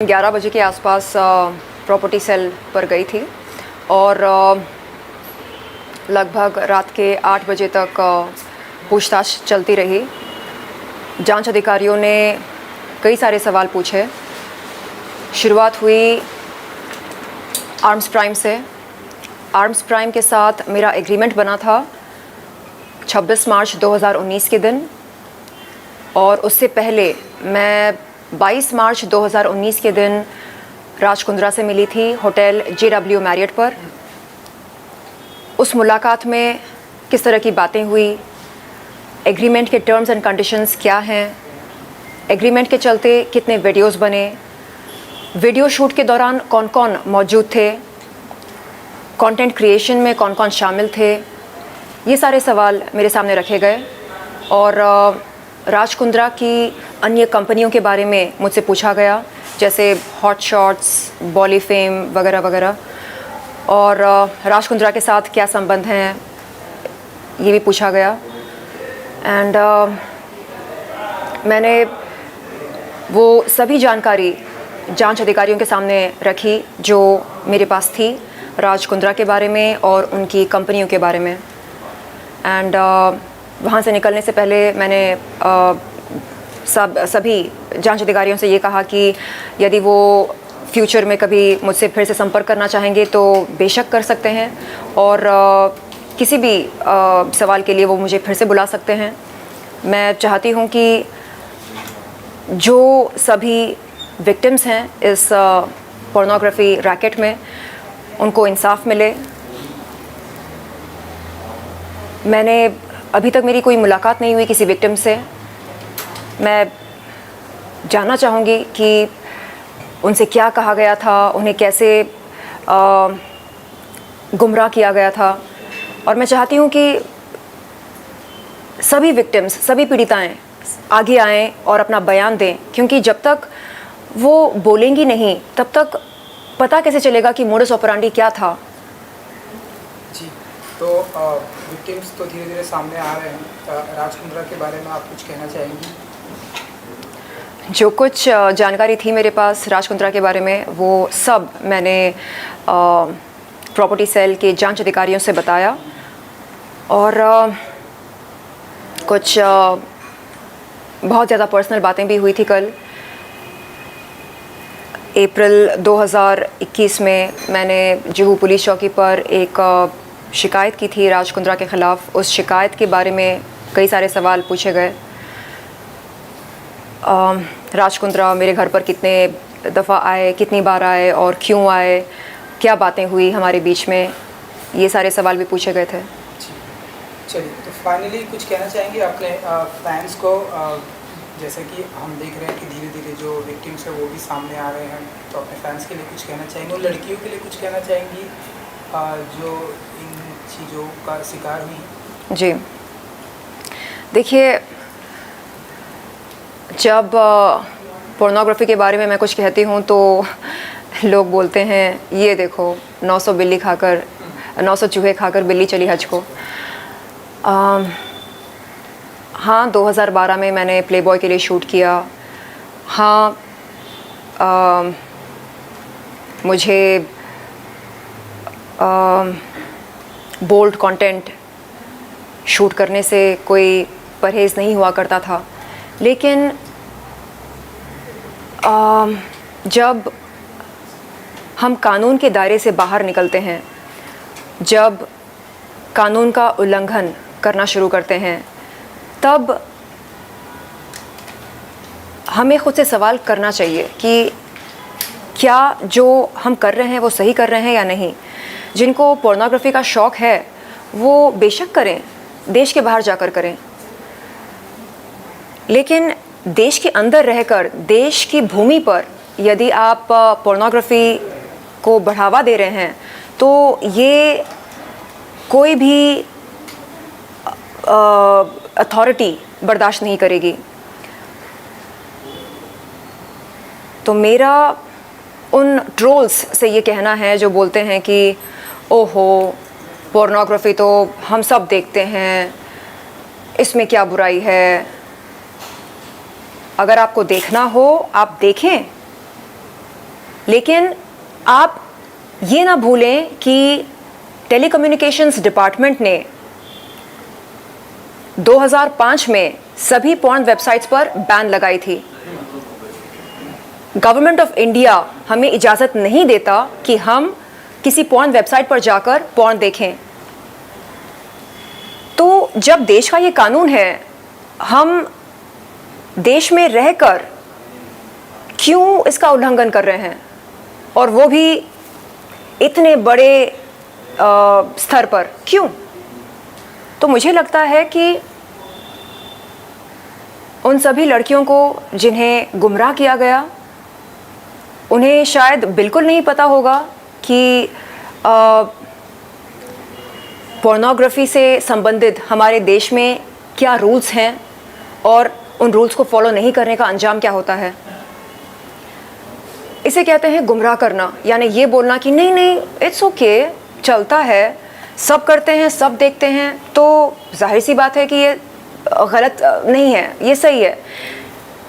11 बजे के आसपास प्रॉपर्टी सेल पर गई थी और लगभग रात के 8 बजे तक पूछताछ चलती रही। जांच अधिकारियों ने कई सारे सवाल पूछे। शुरुआत हुई आर्म्स प्राइम से। आर्म्स प्राइम के साथ मेरा एग्रीमेंट बना था 26 मार्च 2019 के दिन, और उससे पहले मैं 22 मार्च 2019 के दिन राज कुंद्रा से मिली थी होटल JW मैरियट पर। उस मुलाकात में किस तरह की बातें हुई, एग्रीमेंट के टर्म्स एंड कंडीशंस क्या हैं, एग्रीमेंट के चलते कितने वीडियोस बने, वीडियो शूट के दौरान कौन कौन मौजूद थे, कंटेंट क्रिएशन में कौन कौन शामिल थे, ये सारे सवाल मेरे सामने रखे गए। और राज कुंद्रा की अन्य कंपनियों के बारे में मुझसे पूछा गया, जैसे हॉट शॉट्स, बॉली फेम वगैरह वगैरह, और राज कुंद्रा के साथ क्या संबंध हैं ये भी पूछा गया। एंड मैंने वो सभी जानकारी जांच अधिकारियों के सामने रखी जो मेरे पास थी राज कुंद्रा के बारे में और उनकी कंपनियों के बारे में। एंड वहाँ से निकलने से पहले मैंने सभी जांच अधिकारियों से ये कहा कि यदि वो फ्यूचर में कभी मुझसे फिर से संपर्क करना चाहेंगे तो बेशक कर सकते हैं, और किसी भी सवाल के लिए वो मुझे फिर से बुला सकते हैं। मैं चाहती हूँ कि जो सभी विक्टिम्स हैं इस पोर्नोग्राफी रैकेट में, उनको इंसाफ मिले। मैंने अभी तक मेरी कोई मुलाकात नहीं हुई किसी विक्टिम से। मैं जानना चाहूँगी कि उनसे क्या कहा गया था, उन्हें कैसे गुमराह किया गया था। और मैं चाहती हूँ कि सभी विक्टिम्स, सभी पीड़िताएं आगे आएँ और अपना बयान दें, क्योंकि जब तक वो बोलेंगी नहीं तब तक पता कैसे चलेगा कि मोडस ऑपरेंडी क्या था। जी, तो विक्टिम्स तो धीरे धीरे सामने आ रहे हैं। राज कुंद्रा के बारे में आप कुछ कहना चाहेंगी? जो कुछ जानकारी थी मेरे पास राज कुंद्रा के बारे में, वो सब मैंने प्रॉपर्टी सेल के जांच अधिकारियों से बताया। और कुछ बहुत ज़्यादा पर्सनल बातें भी हुई थी। कल अप्रैल 2021 में मैंने जुहू पुलिस चौकी पर एक शिकायत की थी राज कुंद्रा के ख़िलाफ़। उस शिकायत के बारे में कई सारे सवाल पूछे गए। राज कुंद्रा मेरे घर पर कितने दफ़ा आए, कितनी बार आए और क्यों आए, क्या बातें हुई हमारे बीच में, ये सारे सवाल भी पूछे गए थे। चलिए, तो फाइनली कुछ कहना चाहेंगे अपने फैंस को? जैसे कि हम देख रहे हैं कि धीरे धीरे जो विक्टिम्स है वो भी सामने आ रहे हैं, तो अपने फैंस के लिए कुछ कहना चाहेंगे और लड़कियों के लिए कुछ कहना चाहेंगी जो इन चीज़ों का शिकार हुई? जी देखिए, जब पोर्नोग्राफी के बारे में मैं कुछ कहती हूँ तो लोग बोलते हैं ये देखो 900 चूहे खाकर बिल्ली चली हज को। हाँ, 2012 में मैंने प्लेबॉय के लिए शूट किया। हाँ, मुझे बोल्ड कंटेंट शूट करने से कोई परहेज़ नहीं हुआ करता था, लेकिन जब हम कानून के दायरे से बाहर निकलते हैं, जब कानून का उल्लंघन करना शुरू करते हैं, तब हमें खुद से सवाल करना चाहिए कि क्या जो हम कर रहे हैं वो सही कर रहे हैं या नहीं। जिनको पोर्नोग्राफी का शौक़ है वो बेशक करें, देश के बाहर जाकर करें, लेकिन देश के अंदर रहकर देश की भूमि पर यदि आप पोर्नोग्राफी को बढ़ावा दे रहे हैं तो ये कोई भी अथॉरिटी बर्दाश्त नहीं करेगी। तो मेरा उन ट्रोल्स से ये कहना है जो बोलते हैं कि ओहो पोर्नोग्राफी तो हम सब देखते हैं, इसमें क्या बुराई है। अगर आपको देखना हो आप देखें, लेकिन आप ये ना भूलें कि टेलीकम्युनिकेशंस डिपार्टमेंट ने 2005 में सभी पॉर्न वेबसाइट्स पर बैन लगाई थी। गवर्नमेंट ऑफ इंडिया हमें इजाज़त नहीं देता कि हम किसी पॉर्न वेबसाइट पर जाकर पॉर्न देखें। तो जब देश का ये कानून है, हम देश में रहकर क्यों इसका उल्लंघन कर रहे हैं, और वो भी इतने बड़े स्तर पर क्यों? तो मुझे लगता है कि उन सभी लड़कियों को जिन्हें गुमराह किया गया, उन्हें शायद बिल्कुल नहीं पता होगा कि पोर्नोग्राफी से संबंधित हमारे देश में क्या रूल्स हैं और उन रूल्स को फॉलो नहीं करने का अंजाम क्या होता है। इसे कहते हैं गुमराह करना, यानी ये बोलना कि नहीं नहीं इट्स ओके, चलता है, सब करते हैं, सब देखते हैं, तो जाहिर सी बात है कि ये गलत नहीं है, ये सही है।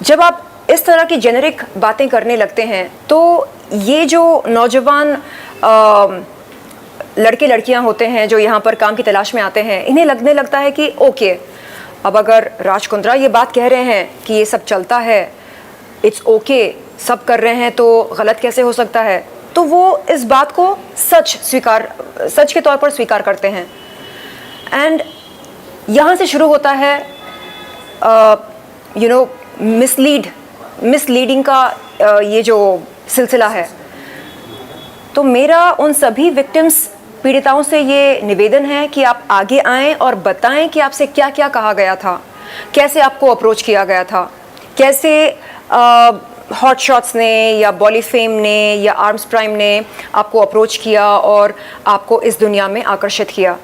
जब आप इस तरह की जेनेरिक बातें करने लगते हैं तो ये जो नौजवान लड़के लड़कियां होते हैं जो यहाँ पर काम की तलाश में आते हैं, इन्हें लगने लगता है कि ओके, अब अगर राज कुंद्रा ये बात कह रहे हैं कि ये सब चलता है, इट्स ओके, सब कर रहे हैं, तो गलत कैसे हो सकता है? तो वो इस बात को सच के तौर पर स्वीकार करते हैं। एंड यहाँ से शुरू होता है मिसलीडिंग का ये जो सिलसिला है। तो मेरा उन सभी विक्टिम्स, पीड़िताओं से ये निवेदन है कि आप आगे आएं और बताएं कि आपसे क्या क्या कहा गया था, कैसे आपको अप्रोच किया गया था, कैसे हॉट शॉट्स ने या बॉलीफेम ने या आर्म्स प्राइम ने आपको अप्रोच किया और आपको इस दुनिया में आकर्षित किया।